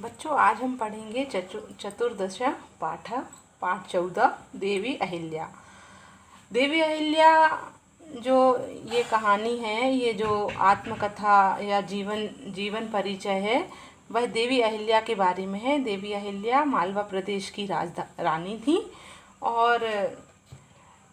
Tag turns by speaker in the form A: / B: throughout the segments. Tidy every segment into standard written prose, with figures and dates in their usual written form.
A: बच्चों, आज हम पढ़ेंगे चतुर्दश पाठ 14 देवी अहिल्या। देवी अहिल्या जो ये कहानी है, ये जो आत्मकथा या जीवन परिचय है, वह देवी अहिल्या के बारे में है। देवी अहिल्या मालवा प्रदेश की रानी थी और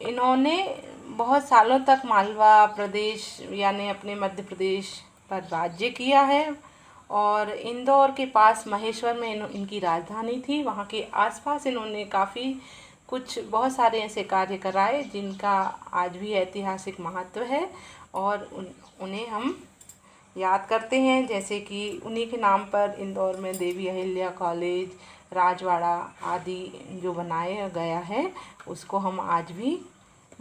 A: इन्होंने बहुत सालों तक मालवा प्रदेश यानी अपने मध्य प्रदेश पर राज्य किया है और इंदौर के पास महेश्वर में इनकी राजधानी थी। वहाँ के आसपास इन्होंने बहुत सारे ऐसे कार्य कराए जिनका आज भी ऐतिहासिक महत्व है और उन्हें हम याद करते हैं। जैसे कि उन्हीं के नाम पर इंदौर में देवी अहिल्या कॉलेज, राजवाड़ा आदि जो बनाया गया है, उसको हम आज भी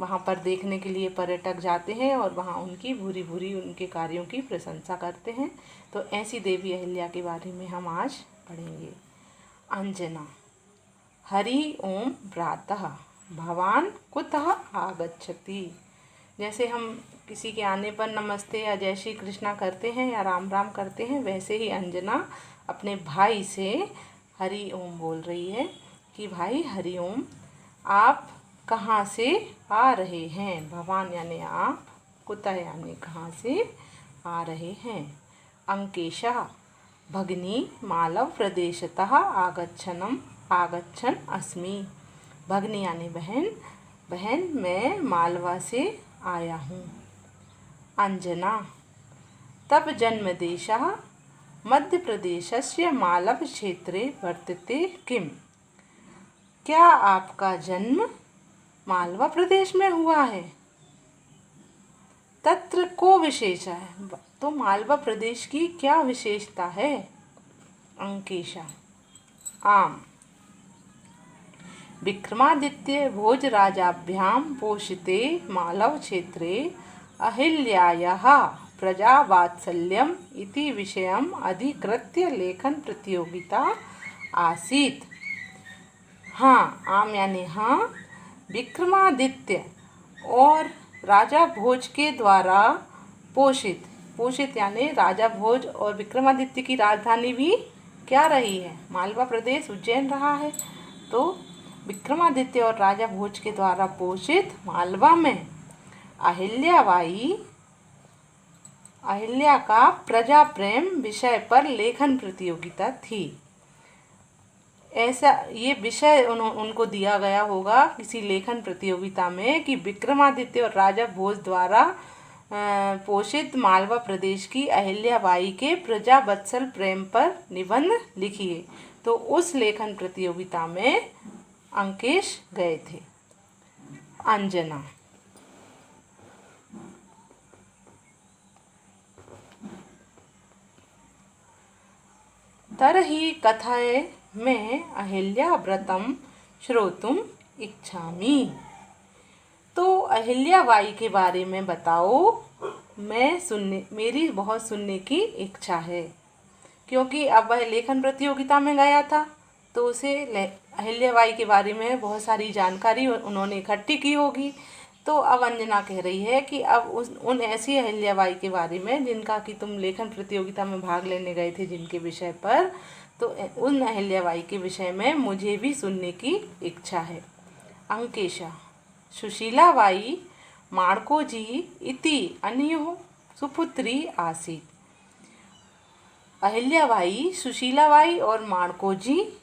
A: वहाँ पर देखने के लिए पर्यटक जाते हैं और वहाँ उनकी भूरी भूरी उनके कार्यों की प्रशंसा करते हैं। तो ऐसी देवी अहिल्या के बारे में हम आज पढ़ेंगे। अंजना। हरि ओम प्रातः भवान कुतः आगच्छति। जैसे हम किसी के आने पर नमस्ते या जय श्री कृष्णा करते हैं या राम राम करते हैं, वैसे ही अंजना अपने भाई से हरि ओम बोल रही है कि भाई हरि ओम, आप कहाँ से आ रहे हैं। भवान यानी आप, कुतः यानी कहाँ से आ रहे हैं। अंकेशः भगिनी मालव प्रदेशतः आगच्छन् अस्मि। भगिनी यानी बहन मैं मालवा से आया हूँ। अंजना। तव जन्मदेशः मध्य प्रदेशस्य मालव क्षेत्रे वर्तते किम्। क्या आपका जन्म मालवा प्रदेश में हुआ है। तत्र को विशेषः है, तो मालवा प्रदेश की क्या विशेषता है। अंकेशा। आम। विक्रमादित्य भोजराजाभ्यां पोषिते मालव क्षेत्रे अहिल्यायाः प्रजावात्सल्यम् इति विषयम् अधिकृत्य लेखन प्रतियोगिता आसीत्। हाँ, आम यानी हाँ। विक्रमादित्य और राजा भोज के द्वारा पोषित यानी राजा भोज और विक्रमादित्य की राजधानी भी क्या रही है, मालवा प्रदेश उज्जैन रहा है। तो विक्रमादित्य और राजा भोज के द्वारा पोषित मालवा में अहिल्या का प्रजा प्रेम विषय पर लेखन प्रतियोगिता थी। ऐसा ये विषय उनको दिया गया होगा किसी लेखन प्रतियोगिता में कि विक्रमादित्य और राजा भोज द्वारा पोषित मालवा प्रदेश की अहिल्याबाई के प्रजा वत्सल प्रेम पर निबंध लिखिए। तो उस लेखन प्रतियोगिता में अंकेश गए थे। अंजना। तरहि कथय मैं अहिल्या व्रतम श्रोतुम इच्छामि। तो अहिल्याबाई के बारे में बताओ, मेरी बहुत सुनने की इच्छा है। क्योंकि अब वह लेखन प्रतियोगिता में गया था तो उसे अहिल्याबाई के बारे में बहुत सारी जानकारी उन्होंने इकट्ठी की होगी। तो अब अंजना कह रही है कि अब उन ऐसी अहिल्याबाई के बारे में जिनका कि तुम लेखन प्रतियोगिता में भाग लेने गए थे, जिनके विषय पर, तो उन अहिल्याबाई के विषय में मुझे भी सुनने की इच्छा है। अंकेशा। सुशीलाबाई माणकोजी इति अन्योः सुपुत्री आसीत्। अहिल्याबाई सुशीलाबाई और माणकोजी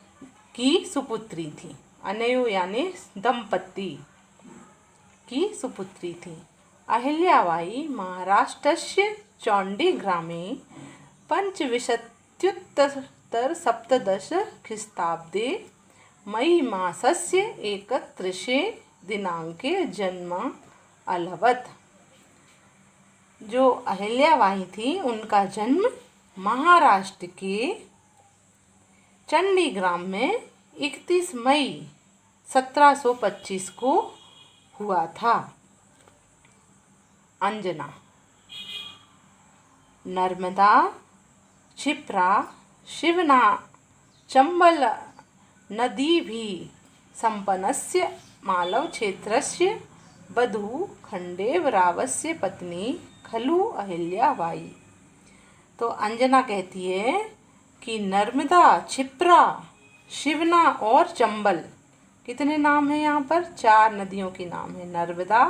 A: की सुपुत्री थी। अनयो यानी दंपत्ति की सुपुत्री थी। अहिल्याबाई महाराष्ट्रस्य चौण्डीग्रामे पञ्चविंशत्युत्तर-सप्तदश ख्रीष्टाब्दे मई मासस्य 31 दिनांके जन्म अलभत। जो अहिल्याबाई थी उनका जन्म महाराष्ट्र के चंडीग्राम में 31 मई 1725 को हुआ था। अंजना। नर्मदा, क्षिप्रा, शिवना, चंबल नदीभिः सम्पन्नस्य मालव क्षेत्रस्य वधू खंडेवरावस्य पत्नी खलु अहिल्याबाई। तो अंजना कहती है कि नर्मदा, क्षिप्रा, शिवना और चंबल, कितने नाम हैं यहाँ पर? 4 नदियों के नाम हैं, नर्मदा,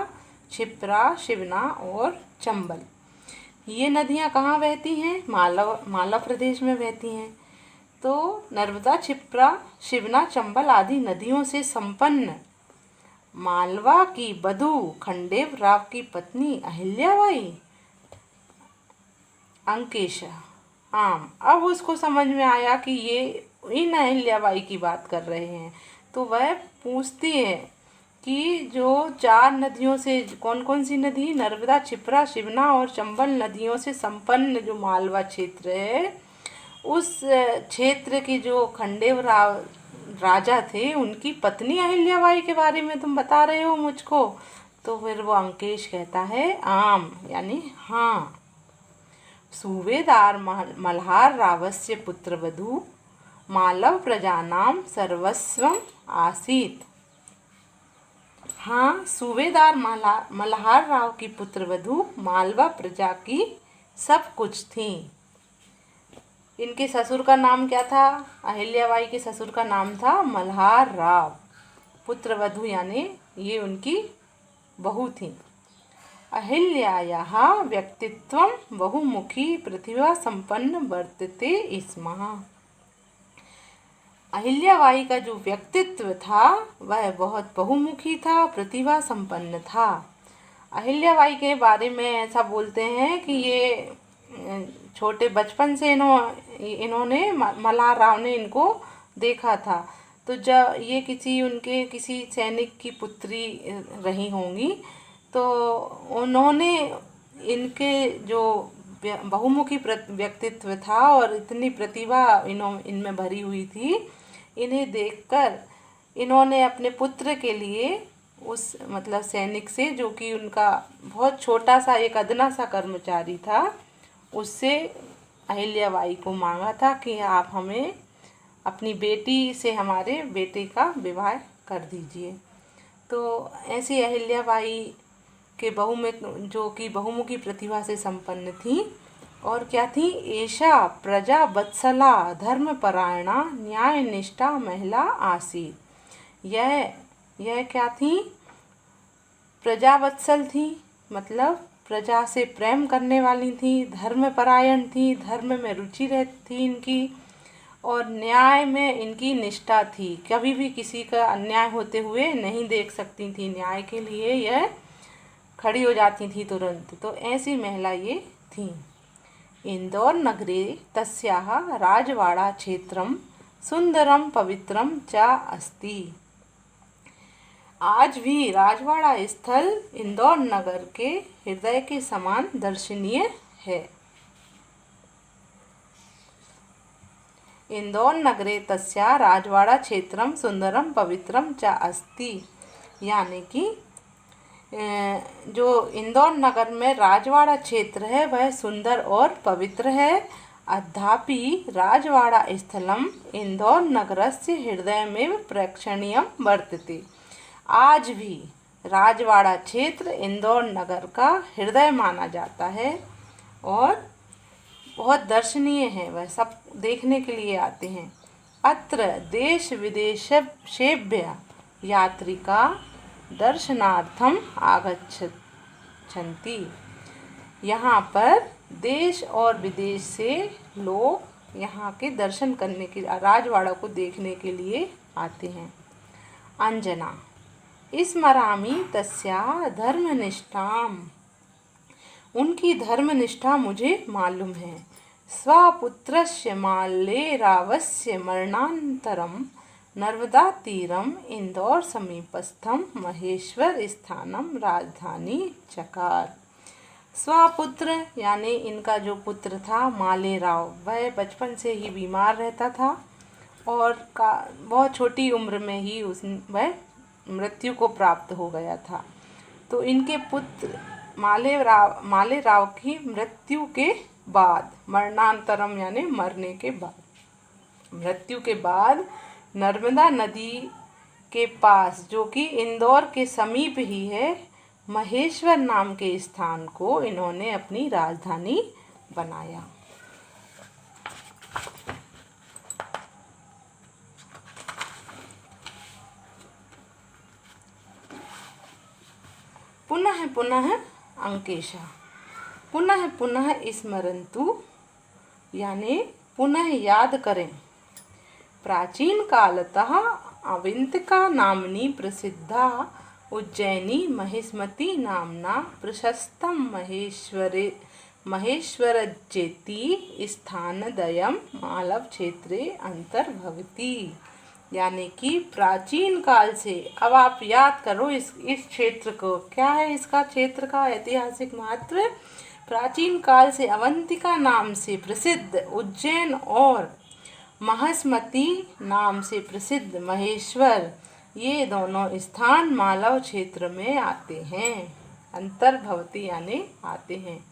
A: क्षिप्रा, शिवना और चंबल। ये नदियाँ कहाँ बहती हैं? मालवा प्रदेश में बहती हैं। तो नर्मदा, क्षिप्रा, शिवना, चंबल आदि नदियों से संपन्न मालवा की बधू खंडेव राव की पत्नी अहिल्याबाई अंकेश आम। अब उसको समझ में आया कि ये इन अहिल्याबाई की बात कर रहे हैं। तो वह पूछती है कि जो 4 नदियों से, कौन कौन सी नदी? नर्मदा, क्षिप्रा, शिवना और चंबल नदियों से संपन्न जो मालवा क्षेत्र है, उस क्षेत्र के जो खंडेव राव राजा थे, उनकी पत्नी अहिल्याबाई के बारे में तुम बता रहे हो मुझको। तो फिर वो अंकेश कहता है आम, यानी हाँ। सूबेदार मल्हार रावस्य पुत्रवधू मालव प्रजानां सर्वस्वम आसीत। हाँ, सूबेदार मल्हार राव की पुत्रवधू मालवा प्रजा की सब कुछ थी। इनके ससुर का नाम क्या था? अहिल्याबाई के ससुर का नाम था मल्हार राव। पुत्रवधू यानी ये उनकी बहू थी। अहिल्यायाः व्यक्तित्वं बहुमुखी प्रतिभा संपन्न वर्तते स्म। अहिल्याबाई का जो व्यक्तित्व था वह बहुत बहुमुखी था, प्रतिभा संपन्न था। अहिल्याबाई के बारे में ऐसा बोलते हैं कि ये छोटे बचपन से इन्होंने मल्हार राव ने इनको देखा था। तो जब ये उनके किसी सैनिक की पुत्री रही होंगी, तो उन्होंने इनके जो बहुमुखी व्यक्तित्व था और इतनी प्रतिभा इनमें भरी हुई थी, इन्हें देखकर इन्होंने अपने पुत्र के लिए उस मतलब सैनिक से, जो कि उनका बहुत छोटा सा एक अदना सा कर्मचारी था, उससे अहिल्याबाई को मांगा था कि आप हमें अपनी बेटी से हमारे बेटे का विवाह कर दीजिए। तो ऐसी अहिल्याबाई के जो कि बहुमुखी प्रतिभा से संपन्न थी। और क्या थी? एषा प्रजा वत्सला धर्मपरायणा न्यायनिष्ठा महिला आसीत्। यह क्या थी? प्रजावत्सल थी, मतलब प्रजा से प्रेम करने वाली थी, धर्मपरायण थी, धर्म में रुचि रहती थी इनकी, और न्याय में इनकी निष्ठा थी। कभी भी किसी का अन्याय होते हुए नहीं देख सकती थी, न्याय के लिए यह खड़ी हो जाती थी तुरंत। तो ऐसी महिला ये थी। इंदौर नगरे तस्याः राजवाड़ा क्षेत्रं सुंदरम पवित्रम च अस्ति। आज भी राजवाड़ा स्थल इंदौर नगर के हृदय के समान दर्शनीय है। इंदौर नगरे तस्या राजवाड़ा क्षेत्रम सुंदरम पवित्रम च अस्ति, यानी कि जो इंदौर नगर में राजवाड़ा क्षेत्र है वह सुंदर और पवित्र है। अद्यापि राजवाड़ा स्थलम इंदौर नगरस्य हृदय में प्रेक्षणीयम वर्तते। आज भी राजवाड़ा क्षेत्र इंदौर नगर का हृदय माना जाता है और बहुत दर्शनीय है, वह सब देखने के लिए आते हैं। अत्र देश विदेशेभ्यः यात्रिका दर्शनार्थम आगच्छन्ति। यहाँ पर देश और विदेश से लोग यहाँ के दर्शन करने के, राजवाड़ा को देखने के लिए आते हैं। अंजना स्मरामि तस्याः धर्मनिष्ठाम्। उनकी धर्मनिष्ठा मुझे मालूम है। स्वपुत्रस्य माल्यरावस्य मरणानन्तरं नर्मदा तीरम इंदौर समीपस्थम महेश्वर स्थानम राजधानी चकार। स्वपुत्र यानी इनका जो पुत्र था मालेराव, वह बचपन से ही बीमार रहता था और बहुत छोटी उम्र में ही वह मृत्यु को प्राप्त हो गया था। तो इनके पुत्र मालेराव की मृत्यु के बाद, मरणांतरम यानी मरने के बाद, मृत्यु के बाद नर्मदा नदी के पास, जो कि इंदौर के समीप ही है, महेश्वर नाम के स्थान को इन्होंने अपनी राजधानी बनाया। पुनः पुनः अंकेशः, पुनः पुनः स्मरन्तु यानी पुनः याद करें। प्राचीन कालतः अवंतिका नाम्नी प्रसिद्धा उज्जैनी महिष्मती नाम्ना प्रशस्तं महेश्वरज्येति स्थानद्वयं मालव क्षेत्रे अंतर्भवति। यानी कि प्राचीन काल से, अब आप याद करो इस क्षेत्र को, क्या है इसका क्षेत्र का ऐतिहासिक महत्व। प्राचीन काल से अवंतिका नाम से प्रसिद्ध उज्जैन और महिष्मती नाम से प्रसिद्ध महेश्वर, ये दोनों स्थान मालव क्षेत्र में आते हैं। अंतर्भवती यानी आते हैं,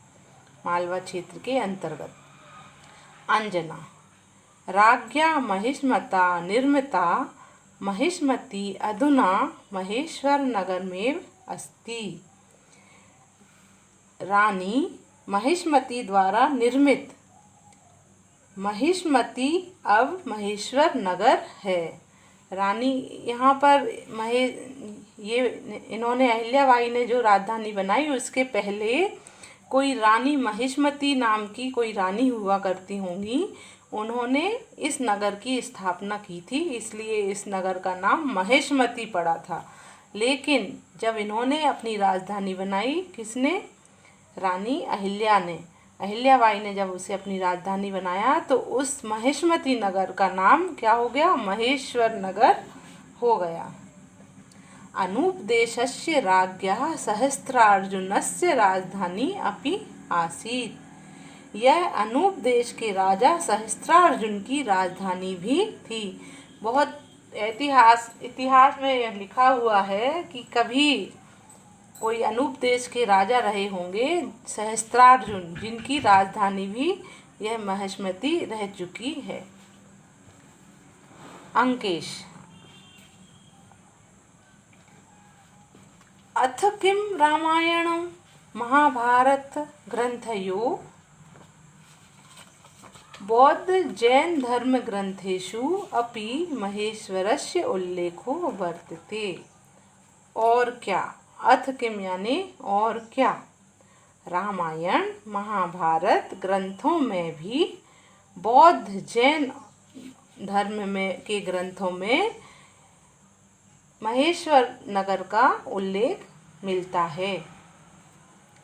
A: मालवा क्षेत्र के अंतर्गत। अंजना राज्ञा महिष्मता निर्मिता महिष्मती अधुना महेश्वर नगर में अस्ति। रानी महिष्मती द्वारा निर्मित महिष्मती अब महेश्वर नगर है। रानी यहाँ पर ये इन्होंने अहिल्याबाई ने जो राजधानी बनाई, उसके पहले कोई रानी महिष्मती नाम की कोई रानी हुआ करती होंगी, उन्होंने इस नगर की स्थापना की थी, इसलिए इस नगर का नाम महिष्मती पड़ा था। लेकिन जब इन्होंने अपनी राजधानी बनाई, किसने, रानी अहिल्या ने, अहिल्याबाई ने जब उसे अपनी राजधानी बनाया तो उस महिष्मती नगर का नाम क्या हो गया, महेश्वर नगर हो गया। अनूपदेशस्य राज्ञः सहस्त्रार्जुनस्य राजधानी अपि आसीत्। यह अनूप देश के राजा सहस्त्रार्जुन की राजधानी भी थी। बहुत इतिहास में यह लिखा हुआ है कि कभी कोई अनूप देश के राजा रहे होंगे सहस्त्रार्जुन, जिनकी राजधानी भी यह महिष्मती रह चुकी है। अंकेश अथ किं रामायणं महाभारत ग्रंथयो बौद्ध जैन धर्म ग्रंथेषु अपि महेश्वरस्य उल्लेखो वर्तते। और क्या, अथ किम यानी और क्या, रामायण महाभारत ग्रंथों में भी बौद्ध जैन धर्म में के ग्रंथों में महेश्वर नगर का उल्लेख मिलता है।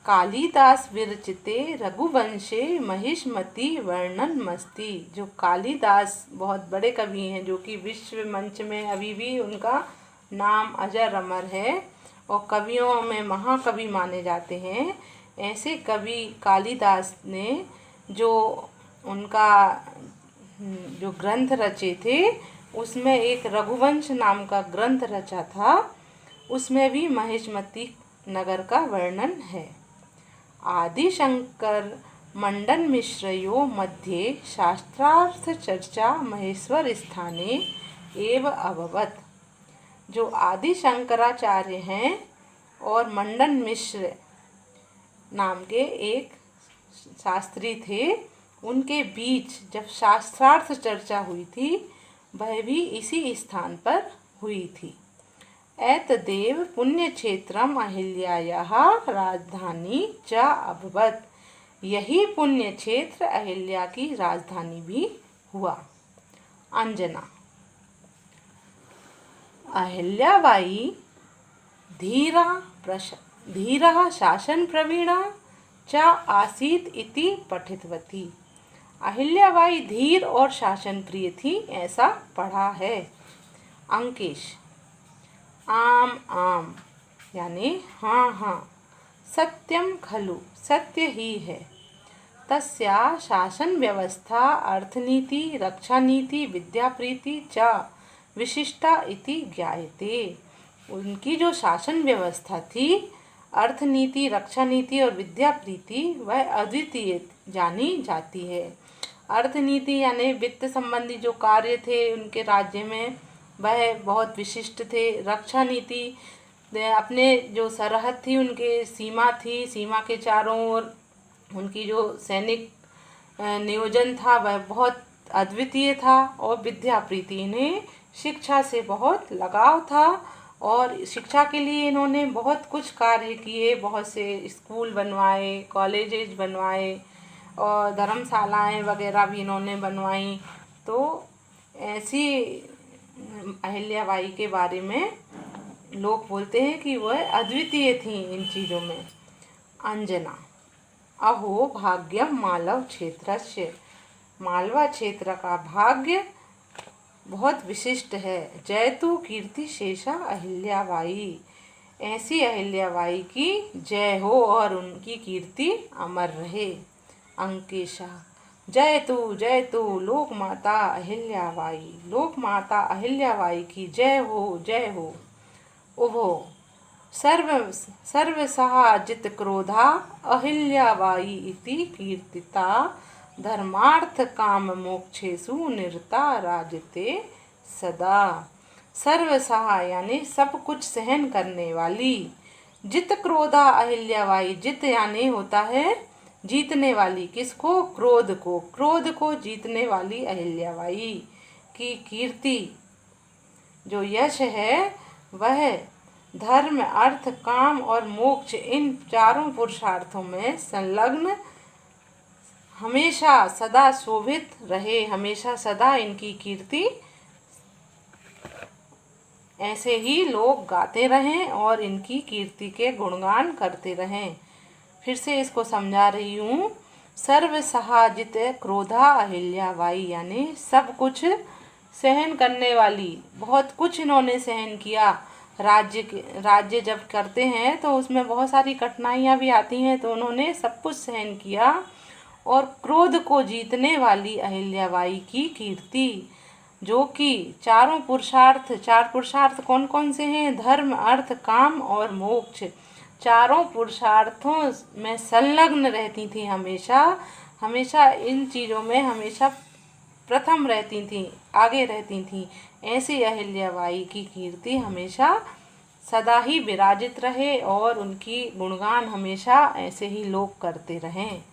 A: कालिदास विरचिते रघुवंशे महिष्मती वर्णनमस्ति। जो कालिदास बहुत बड़े कवि हैं, जो कि विश्व मंच में अभी भी उनका नाम अजर अमर है और कवियों में महाकवि माने जाते हैं, ऐसे कवि कालिदास ने जो उनका जो ग्रंथ रचे थे, उसमें एक रघुवंश नाम का ग्रंथ रचा था, उसमें भी महिष्मती नगर का वर्णन है। आदिशंकर मंडन मिश्रयो मध्ये शास्त्रार्थ चर्चा महेश्वर स्थाने एव अभवत। जो आदि शंकराचार्य हैं और मंडन मिश्र नाम के एक शास्त्री थे, उनके बीच जब शास्त्रार्थ चर्चा हुई थी, वह भी इसी स्थान पर हुई थी। एतदेव पुण्यक्षेत्रम अहिल्यायाः राजधानी च अभवत। यही पुण्य क्षेत्र अहिल्या की राजधानी भी हुआ। अंजना अहिल्याबाई धीरा शासन प्रवीणा च आसीत इति पठितवती। अहिल्याबाई धीर और शासन प्रिय थी, ऐसा पढ़ा है। अंकेश आम आम यानी हाँ हाँ, सत्यम खलु सत्य ही है। तस्या शासन व्यवस्था अर्थनीति रक्षा नीति विद्याप्रीति च विशिष्टा इति ज्ञायते। उनकी जो शासन व्यवस्था थी, अर्थनीति रक्षा नीति और विद्याप्रीति, वह अद्वितीय जानी जाती है। अर्थनीति यानी वित्त संबंधी जो कार्य थे उनके राज्य में, वह बहुत विशिष्ट थे। रक्षा नीति अपने जो सरहद थी, उनके सीमा थी, सीमा के चारों ओर उनकी जो सैनिक नियोजन था वह बहुत अद्वितीय था। और विद्याप्रीति, इन्हें शिक्षा से बहुत लगाव था और शिक्षा के लिए इन्होंने बहुत कुछ कार्य किए, बहुत से स्कूल बनवाए, कॉलेजेज बनवाए और धर्मशालाएं वगैरह भी इन्होंने बनवाई। तो ऐसी अहिल्याबाई के बारे में लोग बोलते हैं कि वह अद्वितीय थी इन चीज़ों में। अंजना। अहो भाग्यम मालव क्षेत्रस्य। मालवा क्षेत्र का भाग्य बहुत विशिष्ट है। जयतु कीर्ति शेषा अहिल्याबाई। ऐसी अहिल्याबाई की जय हो और उनकी कीर्ति अमर रहे। अंकेशा। जयतु लोक माता अहिल्याबाई। लोक माता अहिल्याबाई की जय हो। उभो। सर्वसहा जित क्रोधा अहिल्याबाई इति कीर्तिता। धर्मार्थ काम मोक्षेषु निरता राजते सदा। सर्वसहा यानी सब कुछ सहन करने वाली। जित क्रोधा अहिल्याबाई। जित यानी होता है जीतने वाली। किसको? क्रोध को। क्रोध को जीतने वाली अहिल्याबाई की कीर्ति, जो यश है, वह धर्म अर्थ काम और मोक्ष इन चारों पुरुषार्थों में संलग्न हमेशा सदा शोभित रहे। हमेशा सदा इनकी कीर्ति ऐसे ही लोग गाते रहें और इनकी कीर्ति के गुणगान करते रहें। फिर से इसको समझा रही हूँ। सर्वसहाजित क्रोधा अहिल्याबाई यानी सब कुछ सहन करने वाली। बहुत कुछ इन्होंने सहन किया। राज्य जब करते हैं तो उसमें बहुत सारी कठिनाइयाँ भी आती हैं, तो उन्होंने सब कुछ सहन किया। और क्रोध को जीतने वाली अहिल्याबाई की कीर्ति, जो कि चार पुरुषार्थ कौन कौन से हैं? धर्म अर्थ काम और मोक्ष, चारों पुरुषार्थों में संलग्न रहती थी। हमेशा इन चीज़ों में हमेशा प्रथम रहती थी, आगे रहती थी। ऐसी अहिल्याबाई की कीर्ति हमेशा सदा ही विराजित रहे और उनकी गुणगान हमेशा ऐसे ही लोग करते रहें।